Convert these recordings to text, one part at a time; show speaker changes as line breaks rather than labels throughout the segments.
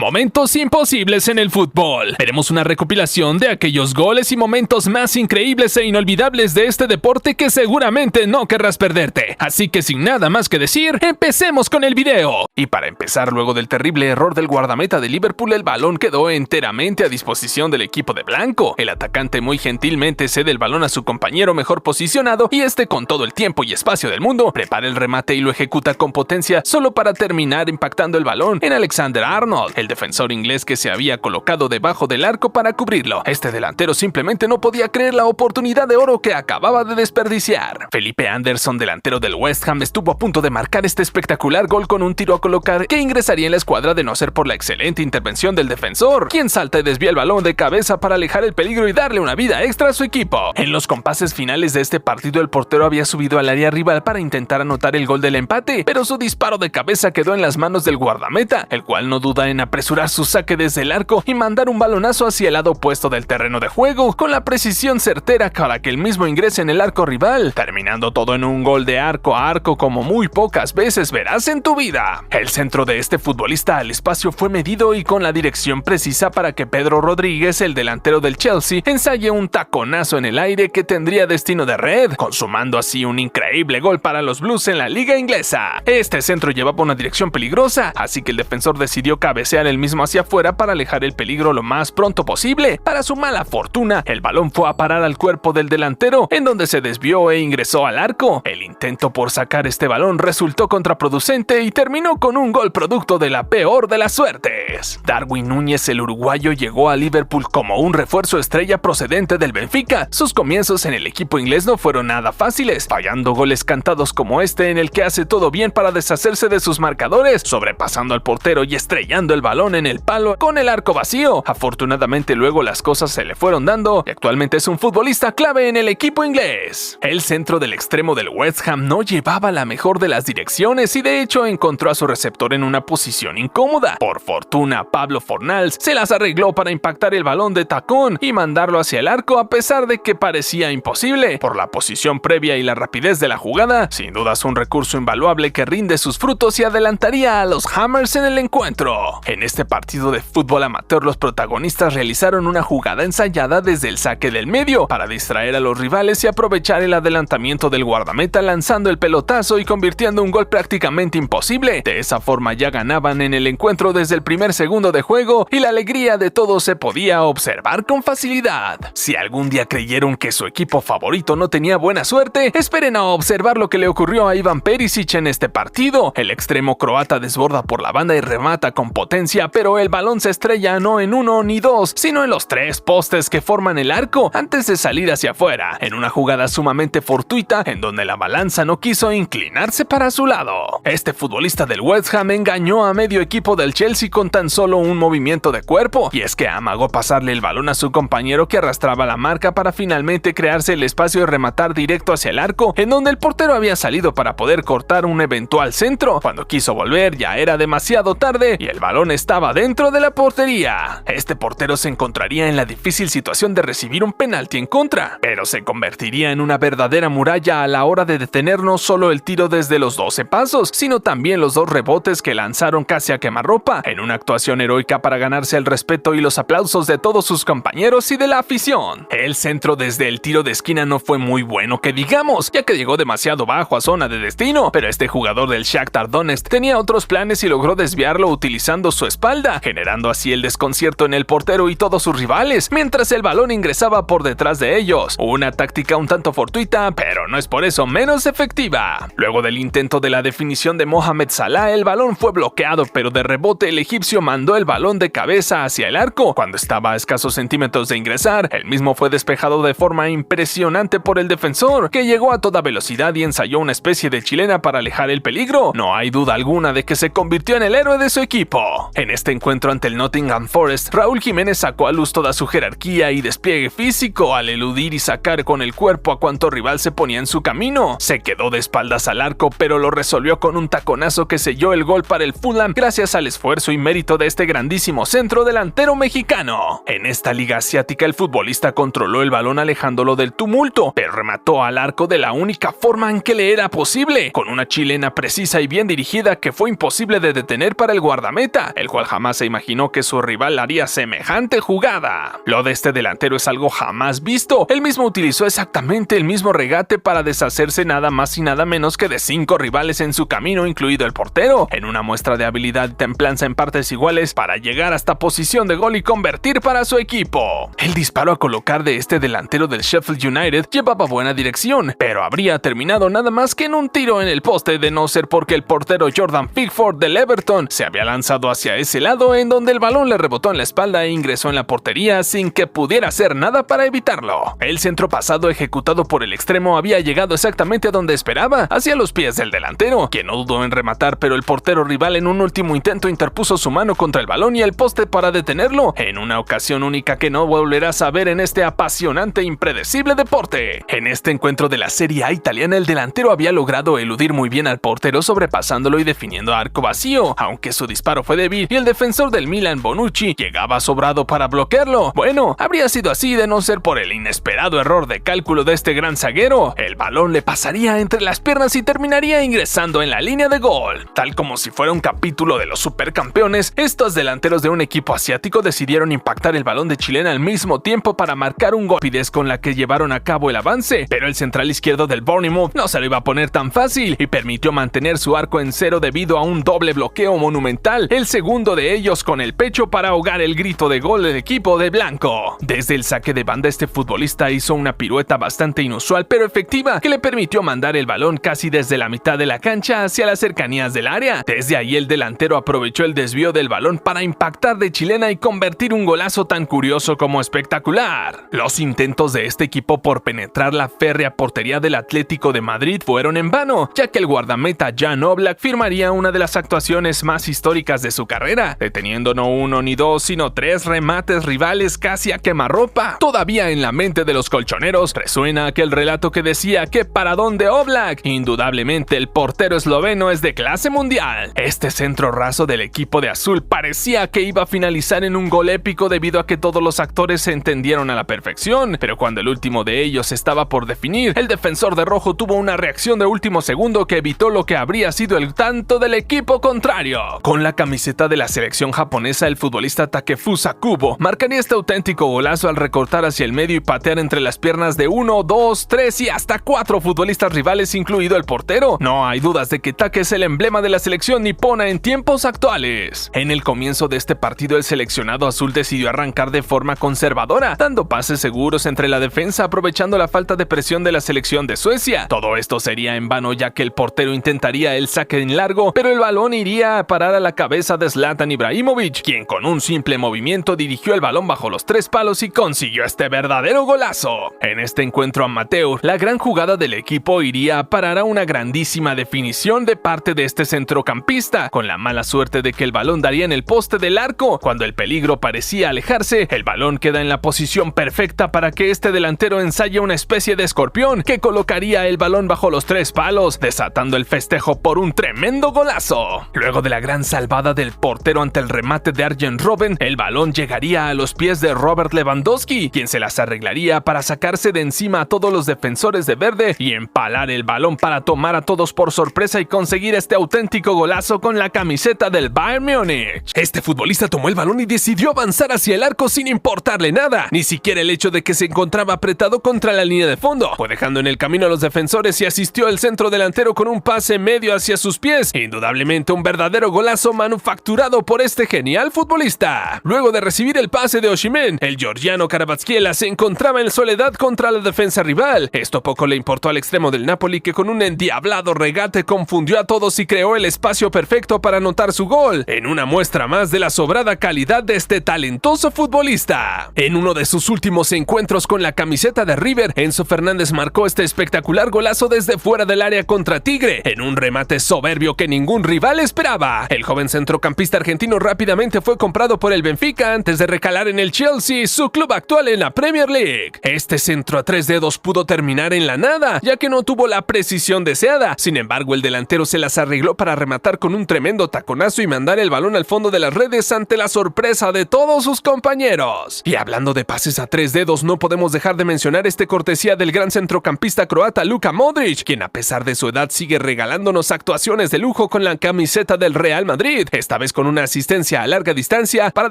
Momentos imposibles en el fútbol. Veremos una recopilación de aquellos goles y momentos más increíbles e inolvidables de este deporte que seguramente no querrás perderte. Así que sin nada más que decir, empecemos con el video. Y para empezar, luego del terrible error del guardameta de Liverpool, el balón quedó enteramente a disposición del equipo de blanco. El atacante muy gentilmente cede el balón a su compañero mejor posicionado y este, con todo el tiempo y espacio del mundo, prepara el remate y lo ejecuta con potencia solo para terminar impactando el balón en Alexander-Arnold, el defensor inglés que se había colocado debajo del arco para cubrirlo. Este delantero simplemente no podía creer la oportunidad de oro que acababa de desperdiciar. Felipe Anderson, delantero del West Ham, estuvo a punto de marcar este espectacular gol con un tiro a colocar que ingresaría en la escuadra de no ser por la excelente intervención del defensor, quien salta y desvía el balón de cabeza para alejar el peligro y darle una vida extra a su equipo. En los compases finales de este partido, el portero había subido al área rival para intentar anotar el gol del empate, pero su disparo de cabeza quedó en las manos del guardameta, el cual no duda en apresurar su saque desde el arco y mandar un balonazo hacia el lado opuesto del terreno de juego, con la precisión certera para que el mismo ingrese en el arco rival, terminando todo en un gol de arco a arco como muy pocas veces verás en tu vida. El centro de este futbolista al espacio fue medido y con la dirección precisa para que Pedro Rodríguez, el delantero del Chelsea, ensaye un taconazo en el aire que tendría destino de red, consumando así un increíble gol para los Blues en la liga inglesa. Este centro llevaba una dirección peligrosa, así que el defensor decidió cabecear el mismo hacia afuera para alejar el peligro lo más pronto posible. Para su mala fortuna, el balón fue a parar al cuerpo del delantero, en donde se desvió e ingresó al arco. El intento por sacar este balón resultó contraproducente y terminó con un gol producto de la peor de las suertes. Darwin Núñez, el uruguayo, llegó a Liverpool como un refuerzo estrella procedente del Benfica. Sus comienzos en el equipo inglés no fueron nada fáciles, fallando goles cantados como este en el que hace todo bien para deshacerse de sus marcadores, sobrepasando al portero y estrellando el balón en el palo con el arco vacío. Afortunadamente luego las cosas se le fueron dando y actualmente es un futbolista clave en el equipo inglés. El centro del extremo del West Ham no llevaba la mejor de las direcciones y de hecho encontró a su receptor en una posición incómoda. Por fortuna, Pablo Fornals se las arregló para impactar el balón de tacón y mandarlo hacia el arco a pesar de que parecía imposible. Por la posición previa y la rapidez de la jugada, sin dudas un recurso invaluable que rinde sus frutos y adelantaría a los Hammers en el encuentro. En este partido de fútbol amateur, los protagonistas realizaron una jugada ensayada desde el saque del medio para distraer a los rivales y aprovechar el adelantamiento del guardameta lanzando el pelotazo y convirtiendo un gol prácticamente imposible. De esa forma ya ganaban en el encuentro desde el primer segundo de juego y la alegría de todos se podía observar con facilidad. Si algún día creyeron que su equipo favorito no tenía buena suerte, esperen a observar lo que le ocurrió a Ivan Perisic en este partido. El extremo croata desborda por la banda y remata con potencia, pero el balón se estrella no en uno ni dos, sino en los tres postes que forman el arco antes de salir hacia afuera, en una jugada sumamente fortuita en donde la balanza no quiso inclinarse para su lado. Este futbolista del West Ham engañó a medio equipo del Chelsea con tan solo un movimiento de cuerpo, y es que amagó pasarle el balón a su compañero que arrastraba la marca para finalmente crearse el espacio y rematar directo hacia el arco, en donde el portero había salido para poder cortar un eventual centro. Cuando quiso volver ya era demasiado tarde y el balón estaba dentro de la portería. Este portero se encontraría en la difícil situación de recibir un penalti en contra, pero se convertiría en una verdadera muralla a la hora de detener no solo el tiro desde los 12 pasos, sino también los dos rebotes que lanzaron casi a quemarropa, en una actuación heroica para ganarse el respeto y los aplausos de todos sus compañeros y de la afición. El centro desde el tiro de esquina no fue muy bueno que digamos, ya que llegó demasiado bajo a zona de destino, pero este jugador del Shakhtar Donetsk tenía otros planes y logró desviarlo utilizando su espalda, generando así el desconcierto en el portero y todos sus rivales, mientras el balón ingresaba por detrás de ellos. Una táctica un tanto fortuita, pero no es por eso menos efectiva. Luego del intento de la definición de Mohamed Salah, el balón fue bloqueado, pero de rebote el egipcio mandó el balón de cabeza hacia el arco. Cuando estaba a escasos centímetros de ingresar, el mismo fue despejado de forma impresionante por el defensor, que llegó a toda velocidad y ensayó una especie de chilena para alejar el peligro. No hay duda alguna de que se convirtió en el héroe de su equipo. En este encuentro ante el Nottingham Forest, Raúl Jiménez sacó a luz toda su jerarquía y despliegue físico al eludir y sacar con el cuerpo a cuanto rival se ponía en su camino. Se quedó de espaldas al arco, pero lo resolvió con un taconazo que selló el gol para el Fulham gracias al esfuerzo y mérito de este grandísimo centro delantero mexicano. En esta liga asiática, el futbolista controló el balón alejándolo del tumulto, pero remató al arco de la única forma en que le era posible, con una chilena precisa y bien dirigida que fue imposible de detener para el guardameta, el cual jamás se imaginó que su rival haría semejante jugada. Lo de este delantero es algo jamás visto. Él mismo utilizó exactamente el mismo regate para deshacerse nada más y nada menos que de 5 rivales en su camino, incluido el portero, en una muestra de habilidad y templanza en partes iguales para llegar hasta posición de gol y convertir para su equipo. El disparo a colocar de este delantero del Sheffield United llevaba buena dirección, pero habría terminado nada más que en un tiro en el poste, de no ser porque el portero Jordan Pickford del Everton se había lanzado hacia ese lado, en donde el balón le rebotó en la espalda e ingresó en la portería sin que pudiera hacer nada para evitarlo. El centro pasado ejecutado por el extremo había llegado exactamente a donde esperaba, hacia los pies del delantero, quien no dudó en rematar, pero el portero rival en un último intento interpuso su mano contra el balón y el poste para detenerlo, en una ocasión única que no volverás a ver en este apasionante e impredecible deporte. En este encuentro de la Serie A italiana, el delantero había logrado eludir muy bien al portero, sobrepasándolo y definiendo a arco vacío, aunque su disparo fue débil y el defensor del Milan, Bonucci, llegaba sobrado para bloquearlo. Bueno, habría sido así de no ser por el inesperado error de cálculo de este gran zaguero. El balón le pasaría entre las piernas y terminaría ingresando en la línea de gol. Tal como si fuera un capítulo de los supercampeones, estos delanteros de un equipo asiático decidieron impactar el balón de chilena al mismo tiempo para marcar un gol, rapidez con la que llevaron a cabo el avance, pero el central izquierdo del Bournemouth no se lo iba a poner tan fácil y permitió mantener su arco en cero debido a un doble bloqueo monumental, el segundo de ellos con el pecho para ahogar el grito de gol del equipo de blanco. Desde el saque de banda, este futbolista hizo una pirueta bastante inusual pero efectiva que le permitió mandar el balón casi desde la mitad de la cancha hacia las cercanías del área. Desde ahí el delantero aprovechó el desvío del balón para impactar de chilena y convertir un golazo tan curioso como espectacular. Los intentos de este equipo por penetrar la férrea portería del Atlético de Madrid fueron en vano, ya que el guardameta Jan Oblak firmaría una de las actuaciones más históricas de su carrera, deteniendo no uno ni dos, sino 3 remates rivales casi a quemarropa. Todavía en la mente de los colchoneros resuena aquel relato que decía que para dónde Oblak, indudablemente el portero esloveno es de clase mundial. Este centro raso del equipo de azul parecía que iba a finalizar en un gol épico debido a que todos los actores se entendieron a la perfección, pero cuando el último de ellos estaba por definir, el defensor de rojo tuvo una reacción de último segundo que evitó lo que habría sido el tanto del equipo contrario. Con la camiseta de la selección japonesa, el futbolista Takefusa Kubo marcaría este auténtico golazo al recortar hacia el medio y patear entre las piernas de 1, 2, 3 y hasta 4 futbolistas rivales, incluido el portero. No hay dudas de que Take es el emblema de la selección nipona en tiempos actuales. En el comienzo de este partido, el seleccionado azul decidió arrancar de forma conservadora, dando pases seguros entre la defensa, aprovechando la falta de presión de la selección de Suecia. Todo esto sería en vano, ya que el portero intentaría el saque en largo, pero el balón iría a parar a la cabeza de Zlatan Ibrahimovic, quien con un simple movimiento dirigió el balón bajo los 3 palos y consiguió este verdadero golazo. En este encuentro amateur, la gran jugada del equipo iría a parar a una grandísima definición de parte de este centrocampista, con la mala suerte de que el balón daría en el poste del arco. Cuando el peligro parecía alejarse, el balón queda en la posición perfecta para que este delantero ensaye una especie de escorpión que colocaría el balón bajo los 3 palos, desatando el festejo por un tremendo golazo. Luego de la gran salvada del portero ante el remate de Arjen Robben, el balón llegaría a los pies de Robert Lewandowski, quien se las arreglaría para sacarse de encima a todos los defensores de verde y empalar el balón para tomar a todos por sorpresa y conseguir este auténtico golazo con la camiseta del Bayern Múnich. Este futbolista tomó el balón y decidió avanzar hacia el arco sin importarle nada, ni siquiera el hecho de que se encontraba apretado contra la línea de fondo. Fue dejando en el camino a los defensores y asistió al centro delantero con un pase medio hacia sus pies. Indudablemente un verdadero golazo manufacturado por este genial futbolista. Luego de recibir el pase de Osimhen, el georgiano Kvaratskhelia se encontraba en soledad contra la defensa rival. Esto poco le importó al extremo del Napoli, que con un endiablado regate confundió a todos y creó el espacio perfecto para anotar su gol, en una muestra más de la sobrada calidad de este talentoso futbolista. En uno de sus últimos encuentros con la camiseta de River, Enzo Fernández marcó este espectacular golazo desde fuera del área contra Tigre, en un remate soberbio que ningún rival esperaba. El joven centrocampista argentino rápidamente fue comprado por el Benfica antes de recalar en el Chelsea, su club actual en la Premier League. Este centro a 3 dedos pudo terminar en la nada, ya que no tuvo la precisión deseada. Sin embargo, el delantero se las arregló para rematar con un tremendo taconazo y mandar el balón al fondo de las redes ante la sorpresa de todos sus compañeros. Y hablando de pases a 3 dedos, no podemos dejar de mencionar este cortesía del gran centrocampista croata Luka Modric, quien a pesar de su edad sigue regalándonos actuaciones de lujo con la camiseta del Real Madrid, esta vez con con una asistencia a larga distancia para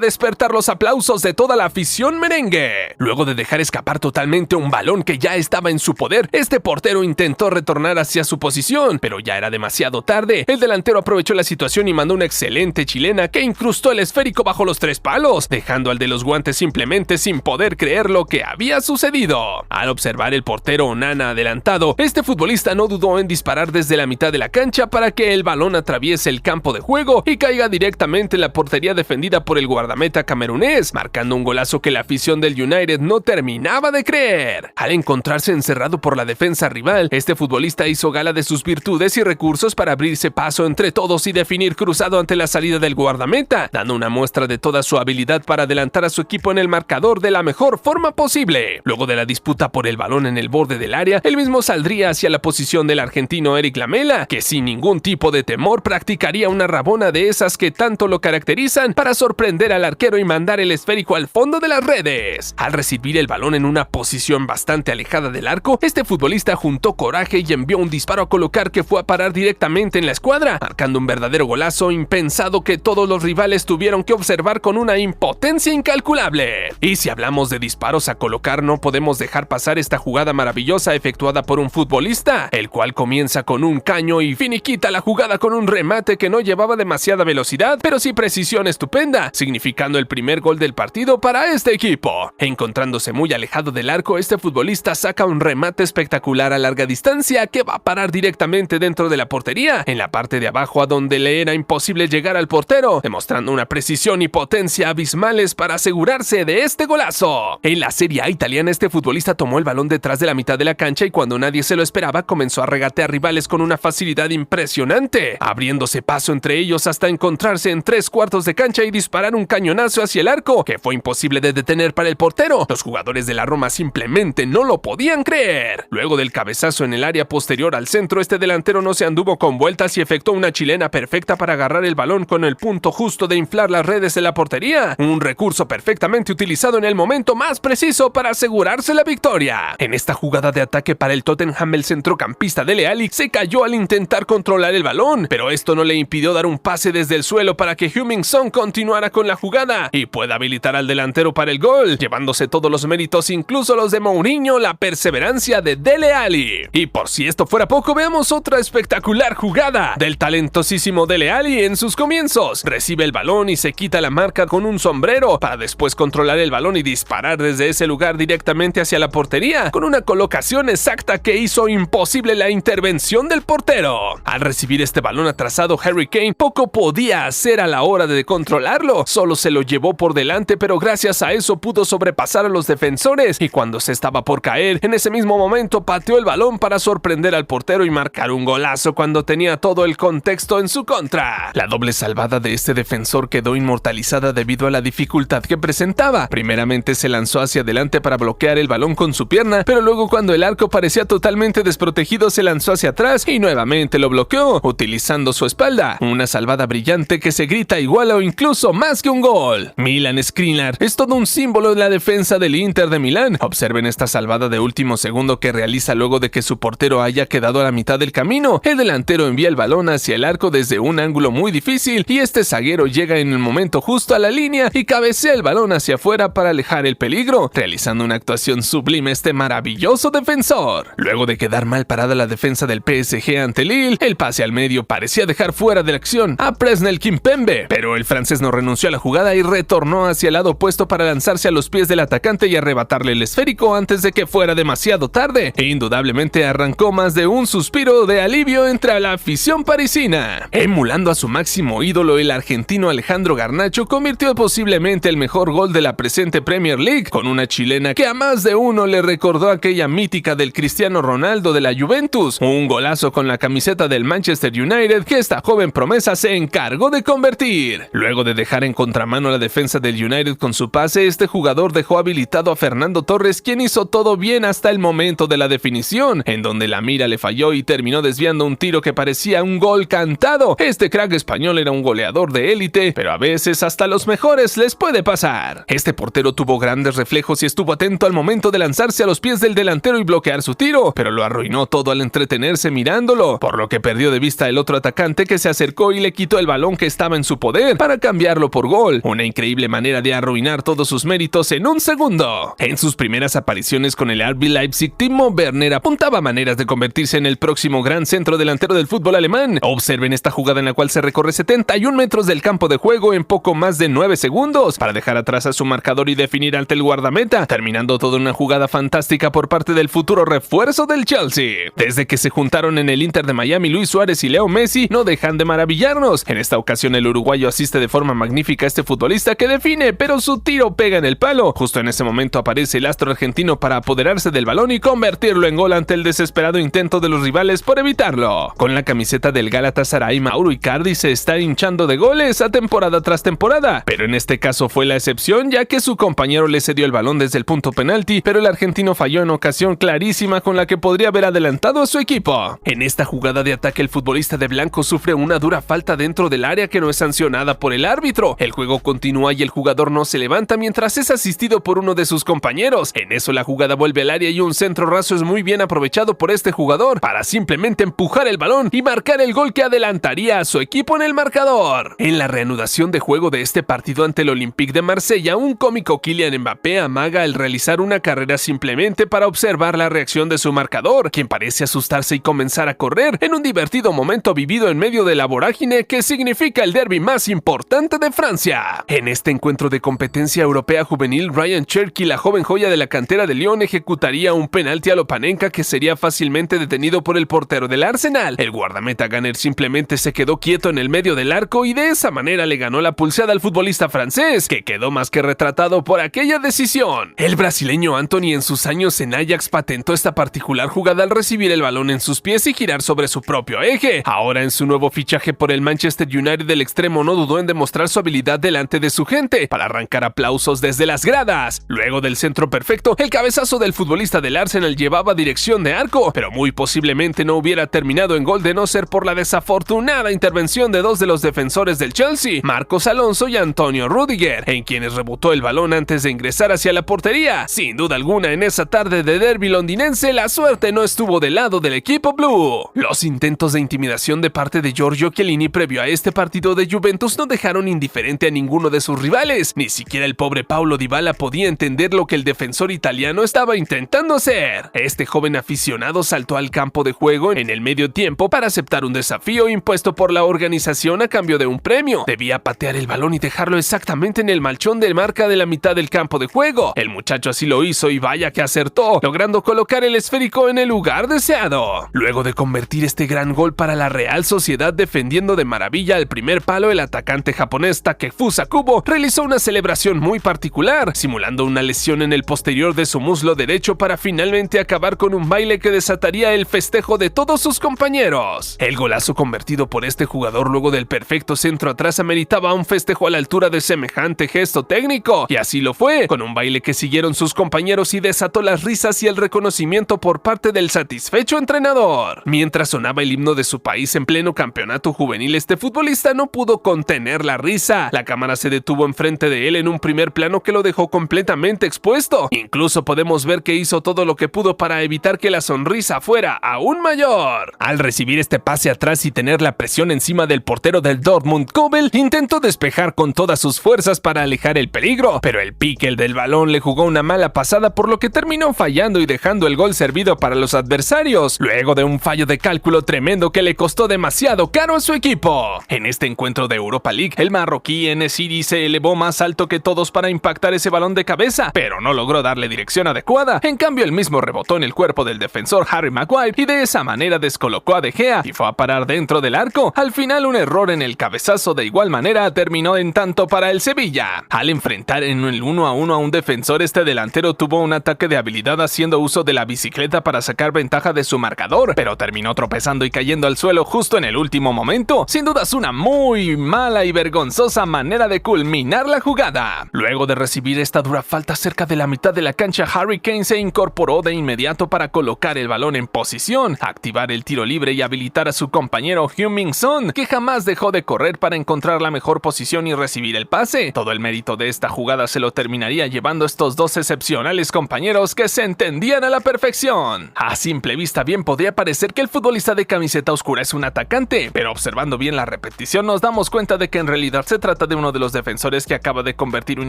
despertar los aplausos de toda la afición merengue. Luego de dejar escapar totalmente un balón que ya estaba en su poder, este portero intentó retornar hacia su posición, pero ya era demasiado tarde. El delantero aprovechó la situación y mandó una excelente chilena que incrustó el esférico bajo los 3 palos, dejando al de los guantes simplemente sin poder creer lo que había sucedido. Al observar el portero Onana adelantado, este futbolista no dudó en disparar desde la mitad de la cancha para que el balón atraviese el campo de juego y caiga directamente en la portería defendida por el guardameta camerunés, marcando un golazo que la afición del United no terminaba de creer. Al encontrarse encerrado por la defensa rival, este futbolista hizo gala de sus virtudes y recursos para abrirse paso entre todos y definir cruzado ante la salida del guardameta, dando una muestra de toda su habilidad para adelantar a su equipo en el marcador de la mejor forma posible. Luego de la disputa por el balón en el borde del área, él mismo saldría hacia la posición del argentino Eric Lamela, que sin ningún tipo de temor practicaría una rabona de esas que tanto lo caracterizan para sorprender al arquero y mandar el esférico al fondo de las redes. Al recibir el balón en una posición bastante alejada del arco, este futbolista juntó coraje y envió un disparo a colocar que fue a parar directamente en la escuadra, marcando un verdadero golazo impensado que todos los rivales tuvieron que observar con una impotencia incalculable. Y si hablamos de disparos a colocar, no podemos dejar pasar esta jugada maravillosa efectuada por un futbolista, el cual comienza con un caño y finiquita la jugada con un remate que no llevaba demasiada velocidad, pero sí precisión estupenda, significando el primer gol del partido para este equipo. Encontrándose muy alejado del arco, este futbolista saca un remate espectacular a larga distancia que va a parar directamente dentro de la portería, en la parte de abajo a donde le era imposible llegar al portero, demostrando una precisión y potencia abismales para asegurarse de este golazo. En la Serie A italiana, este futbolista tomó el balón detrás de la mitad de la cancha y cuando nadie se lo esperaba comenzó a regatear rivales con una facilidad impresionante, abriéndose paso entre ellos hasta encontrarse en 3/4 de cancha y disparar un cañonazo hacia el arco que fue imposible de detener para el portero. Los jugadores de la Roma simplemente no lo podían creer. Luego del cabezazo en el área posterior al centro, este delantero no se anduvo con vueltas y efectuó una chilena perfecta para agarrar el balón con el punto justo de inflar las redes de la portería, un recurso perfectamente utilizado en el momento más preciso para asegurarse la victoria. En esta jugada de ataque para el Tottenham, el centrocampista Dele Alli se cayó al intentar controlar el balón, pero esto no le impidió dar un pase desde el suelo para que Heung-min Son continuara con la jugada y pueda habilitar al delantero para el gol, llevándose todos los méritos, incluso los de Mourinho, la perseverancia de Dele Alli. Y por si esto fuera poco, veamos otra espectacular jugada del talentosísimo Dele Alli en sus comienzos. Recibe el balón y se quita la marca con un sombrero para después controlar el balón y disparar desde ese lugar directamente hacia la portería, con una colocación exacta que hizo imposible la intervención del portero. Al recibir este balón atrasado, Harry Kane poco podía hacer a la hora de controlarlo, solo se lo llevó por delante, pero gracias a eso pudo sobrepasar a los defensores y cuando se estaba por caer, en ese mismo momento pateó el balón para sorprender al portero y marcar un golazo cuando tenía todo el contexto en su contra. La doble salvada de este defensor quedó inmortalizada debido a la dificultad que presentaba. Primeramente se lanzó hacia adelante para bloquear el balón con su pierna, pero luego cuando el arco parecía totalmente desprotegido se lanzó hacia atrás y nuevamente lo bloqueó, utilizando su espalda. Una salvada brillante que se grita igual o incluso más que un gol. Milan Skriniar es todo un símbolo de la defensa del Inter de Milán. Observen esta salvada de último segundo que realiza luego de que su portero haya quedado a la mitad del camino. El delantero envía el balón hacia el arco desde un ángulo muy difícil y este zaguero llega en el momento justo a la línea y cabecea el balón hacia afuera para alejar el peligro, realizando una actuación sublime este maravilloso defensor. Luego de quedar mal parada la defensa del PSG ante Lille, el pase al medio parecía dejar fuera de la acción a Presnel Kimpembe, pero el francés no renunció a la jugada y retornó hacia el lado opuesto para lanzarse a los pies del atacante y arrebatarle el esférico antes de que fuera demasiado tarde, e indudablemente arrancó más de un suspiro de alivio entre la afición parisina. Emulando a su máximo ídolo, el argentino Alejandro Garnacho convirtió posiblemente el mejor gol de la presente Premier League, con una chilena que a más de uno le recordó aquella mítica del Cristiano Ronaldo de la Juventus, un golazo con la camiseta del Manchester United que esta joven promesa se encargó de convertir. Luego de dejar en contramano la defensa del United con su pase, este jugador dejó habilitado a Fernando Torres, quien hizo todo bien hasta el momento de la definición, en donde la mira le falló y terminó desviando un tiro que parecía un gol cantado. Este crack español era un goleador de élite, pero a veces hasta los mejores les puede pasar. Este portero tuvo grandes reflejos y estuvo atento al momento de lanzarse a los pies del delantero y bloquear su tiro, pero lo arruinó todo al entretenerse mirándolo, por lo que perdió de vista el otro atacante que se acercó y le quitó el balón que estaba estaba en su poder para cambiarlo por gol. Una increíble manera de arruinar todos sus méritos en un segundo. En sus primeras apariciones con el RB Leipzig, Timo Werner apuntaba maneras de convertirse en el próximo gran centro delantero del fútbol alemán. Observen esta jugada en la cual se recorre 71 metros del campo de juego en poco más de 9 segundos para dejar atrás a su marcador y definir ante el guardameta, terminando toda una jugada fantástica por parte del futuro refuerzo del Chelsea. Desde que se juntaron en el Inter de Miami, Luis Suárez y Leo Messi no dejan de maravillarnos. En esta ocasión el uruguayo asiste de forma magnífica a este futbolista que define, pero su tiro pega en el palo. Justo en ese momento aparece el astro argentino para apoderarse del balón y convertirlo en gol ante el desesperado intento de los rivales por evitarlo. Con la camiseta del Galatasaray, Mauro Icardi se está hinchando de goles a temporada tras temporada, pero en este caso fue la excepción, ya que su compañero le cedió el balón desde el punto penalti, pero el argentino falló en ocasión clarísima con la que podría haber adelantado a su equipo. En esta jugada de ataque el futbolista de blanco sufre una dura falta dentro del área que no es sancionada por el árbitro. El juego continúa y el jugador no se levanta mientras es asistido por uno de sus compañeros. En eso la jugada vuelve al área y un centro raso es muy bien aprovechado por este jugador para simplemente empujar el balón y marcar el gol que adelantaría a su equipo en el marcador. En la reanudación de juego de este partido ante el Olympique de Marsella, un cómico Kylian Mbappé amaga al realizar una carrera simplemente para observar la reacción de su marcador, quien parece asustarse y comenzar a correr en un divertido momento vivido en medio de la vorágine que significa el derbi más importante de Francia. En este encuentro de competencia europea juvenil, Ryan Cherki, la joven joya de la cantera de Lyon, ejecutaría un penalti a Lopanenka que sería fácilmente detenido por el portero del Arsenal. El guardameta Ganner simplemente se quedó quieto en el medio del arco y de esa manera le ganó la pulseada al futbolista francés, que quedó más que retratado por aquella decisión. El brasileño Antony en sus años en Ajax patentó esta particular jugada al recibir el balón en sus pies y girar sobre su propio eje. Ahora en su nuevo fichaje por el Manchester United, el extremo no dudó en demostrar su habilidad delante de su gente para arrancar aplausos desde las gradas. Luego del centro perfecto, el cabezazo del futbolista del Arsenal llevaba dirección de arco, pero muy posiblemente no hubiera terminado en gol de no ser por la desafortunada intervención de dos de los defensores del Chelsea, Marcos Alonso y Antonio Rüdiger, en quienes rebotó el balón antes de ingresar hacia la portería. Sin duda alguna, en esa tarde de derbi londinense, la suerte no estuvo del lado del equipo blue. Los intentos de intimidación de parte de Giorgio Chiellini previo a este partido de Juventus no dejaron indiferente a ninguno de sus rivales. Ni siquiera el pobre Paulo Dybala podía entender lo que el defensor italiano estaba intentando hacer. Este joven aficionado saltó al campo de juego en el medio tiempo para aceptar un desafío impuesto por la organización a cambio de un premio. Debía patear el balón y dejarlo exactamente en el malchón de marca de la mitad del campo de juego. El muchacho así lo hizo y vaya que acertó, logrando colocar el esférico en el lugar deseado. Luego de convertir este gran gol para la Real Sociedad defendiendo de maravilla al primer palo, el atacante japonés Takefusa Kubo realizó una celebración muy particular, simulando una lesión en el posterior de su muslo derecho para finalmente acabar con un baile que desataría el festejo de todos sus compañeros. El golazo convertido por este jugador luego del perfecto centro atrás ameritaba un festejo a la altura de semejante gesto técnico, y así lo fue, con un baile que siguieron sus compañeros y desató las risas y el reconocimiento por parte del satisfecho entrenador. Mientras sonaba el himno de su país en pleno campeonato juvenil, este futbolista no pudo contener la risa. La cámara se detuvo enfrente de él en un primer plano que lo dejó completamente expuesto. Incluso podemos ver que hizo todo lo que pudo para evitar que la sonrisa fuera aún mayor. Al recibir este pase atrás y tener la presión encima del portero del Dortmund, Kobel intentó despejar con todas sus fuerzas para alejar el peligro, pero el pique del balón le jugó una mala pasada, por lo que terminó fallando y dejando el gol servido para los adversarios, luego de un fallo de cálculo tremendo que le costó demasiado caro a su equipo. En este encuentro de Europa League, el marroquí En-Nesyri se elevó más alto que todos para impactar ese balón de cabeza, pero no logró darle dirección adecuada. En cambio, el mismo rebotó en el cuerpo del defensor Harry Maguire y de esa manera descolocó a De Gea y fue a parar dentro del arco. Al final, un error en el cabezazo de igual manera terminó en tanto para el Sevilla. Al enfrentar en el 1-1 a un defensor, este delantero tuvo un ataque de habilidad haciendo uso de la bicicleta para sacar ventaja de su marcador, pero terminó tropezando y cayendo al suelo justo en el último momento. Sin dudas una muy mala y vergonzosa manera de culminar la jugada. Luego de recibir esta dura falta cerca de la mitad de la cancha, Harry Kane se incorporó de inmediato para colocar el balón en posición, activar el tiro libre y habilitar a su compañero Heung-min Son, que jamás dejó de correr para encontrar la mejor posición y recibir el pase. Todo el mérito de esta jugada se lo terminaría llevando estos dos excepcionales compañeros que se entendían a la perfección. A simple vista bien podría parecer que el futbolista de camiseta oscura es un atacante, pero observando bien la repetición nos damos cuenta de que en realidad se trata de uno de los defensores que acaba de convertir un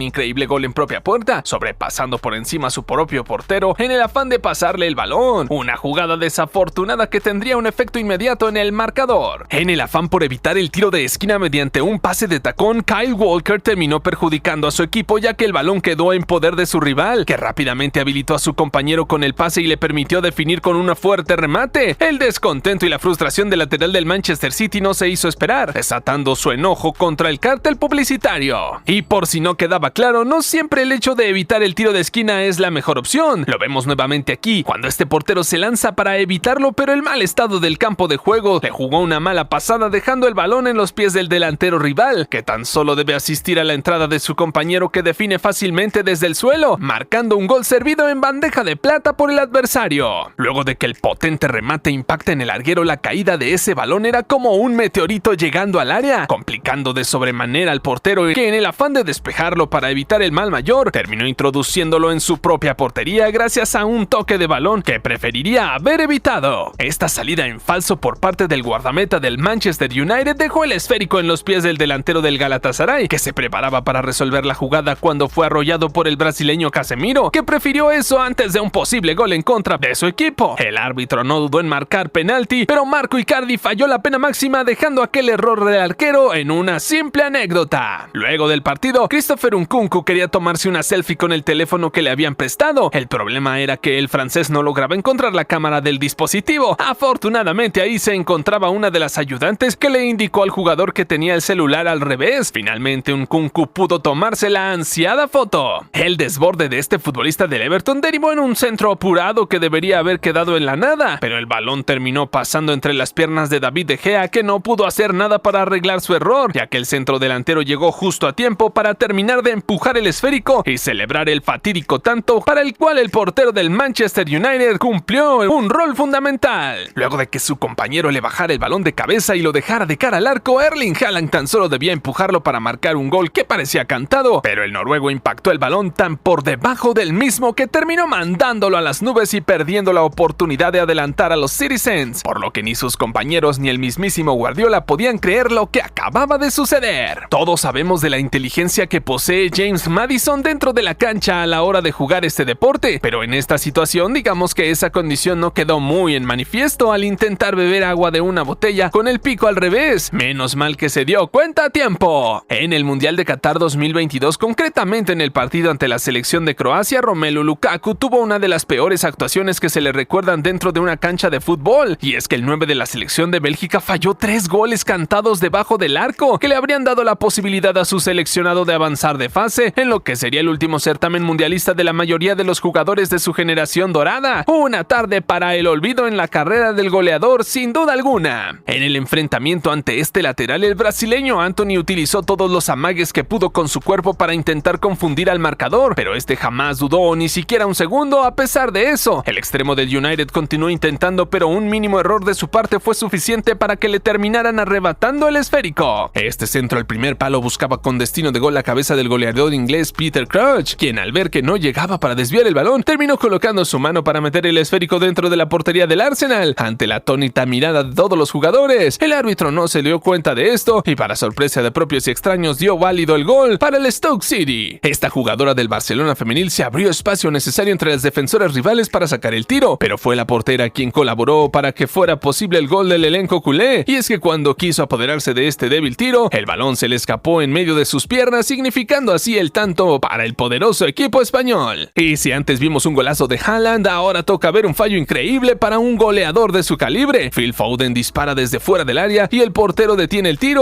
increíble gol en propia puerta, sobrepasando por encima a su propio portero en el afán de pasarle el balón. Una jugada desafortunada que tendría un efecto inmediato en el marcador. En el afán por evitar el tiro de esquina mediante un pase de tacón, Kyle Walker terminó perjudicando a su equipo, ya que el balón quedó en poder de su rival, que rápidamente habilitó a su compañero con el pase y le permitió definir con un fuerte remate. El descontento y la frustración del lateral del Manchester City no se hizo esperar, desatando su enojo contra el cártel publicitario. Y por si no quedaba claro, no siempre el hecho de evitar el tiro de esquina es la mejor opción. Lo vemos nuevamente aquí, cuando este portero se lanza para evitarlo, pero el mal estado del campo de juego le jugó una mala pasada, dejando el balón en los pies del delantero rival, que tan solo debe asistir a la entrada de su compañero, que define fácilmente desde el suelo, marcando un gol servido en bandeja de plata por el adversario. Luego de que el potente remate impacta en el larguero, la caída de ese balón era como un meteorito llegando al área, complicando de sobremanera al portero, que en el afán de despejarlo para evitar el mal mayor, terminó introduciéndolo en su propia portería gracias a un toque de balón que preferiría haber evitado. Esta salida en falso por parte del guardameta del Manchester United dejó el esférico en los pies del delantero del Galatasaray, que se preparaba para resolver la jugada cuando fue arrollado por el brasileño Casemiro, que prefirió eso antes de un posible gol en contra de su equipo. El árbitro no dudó en marcar penalti, pero Marco Icardi falló la pena máxima, dejando aquel error del arquero en una simple anécdota. Luego del partido, Christopher Nkunku quería tomarse una selfie con el teléfono que le habían prestado. El problema era que el francés no lograba encontrar la cámara del dispositivo. Afortunadamente ahí se encontraba una de las ayudantes, que le indicó al jugador que tenía el celular al revés. Finalmente Nkunku pudo tomarse la ansiada foto. El desborde de este futbolista del Everton derivó en un centro apurado que debería haber quedado en la nada, pero el balón terminó pasando entre las piernas de David De Gea, que no pudo hacer nada para arreglar su error, ya que el centro delantero llegó justo a tiempo para terminar de empujar el esférico y celebrar el fatídico tanto, para el cual el portero del Manchester United cumplió un rol fundamental. Luego de que su compañero le bajara el balón de cabeza y lo dejara de cara al arco, Erling Haaland tan solo debía empujarlo para marcar un gol que parecía cantado, pero el noruego impactó el balón tan por debajo del mismo que terminó mandándolo a las nubes y perdiendo la oportunidad de adelantar a los Citizens, por lo que ni sus compañeros ni el mismísimo Guardiola podían creer lo que acababa de suceder. Todos sabemos de la inteligencia que posee James Maddison dentro de la cancha a la hora de jugar este deporte, pero en esta situación digamos que esa condición no quedó muy en manifiesto al intentar beber agua de una botella con el pico al revés. Menos mal que se dio cuenta a tiempo. En el Mundial de Qatar 2022, concretamente en el partido ante la selección de Croacia, Romelu Lukaku tuvo una de las peores actuaciones que se le recuerdan dentro de una cancha de fútbol, y es que el 9 de la selección de Bélgica falló 3 goles cantados debajo del arco, que le habrían dado la posibilidad a su seleccionado de avanzar de fase en lo que sería el último certamen mundialista de la mayoría de los jugadores de su generación dorada. Una tarde para el olvido en la carrera del goleador, sin duda alguna. En el enfrentamiento ante este lateral, el brasileño Antony utilizó todos los amagues que pudo con su cuerpo para intentar confundir al marcador, pero este jamás dudó ni siquiera un segundo. A pesar de eso, el extremo del United continuó intentando, pero un mínimo error de su parte fue suficiente para que le terminaran arrebatando el esférico. Este centro al primer palo buscaba con destino de gol la cabeza del goleador inglés Peter Crouch, quien al ver que no llegaba para desviar el balón, terminó colocando su mano para meter el esférico dentro de la portería del Arsenal. Ante la atónita mirada de todos los jugadores, el árbitro no se dio cuenta de esto y, para sorpresa de propios y extraños, dio válido el gol para el Stoke City. Esta jugadora del Barcelona femenil se abrió espacio necesario entre las defensoras rivales para sacar el tiro, pero fue la portera quien colaboró para que fuera posible el gol del elenco culé. Y es que cuando quiso apoderarse de este débil tiro, el balón se le escapó en medio de sus piernas, significando así el tanto para el poderoso equipo español. Y si antes vimos un golazo de Haaland, ahora toca ver un fallo increíble para un goleador de su calibre. Phil Foden dispara desde fuera del área y el portero detiene el tiro,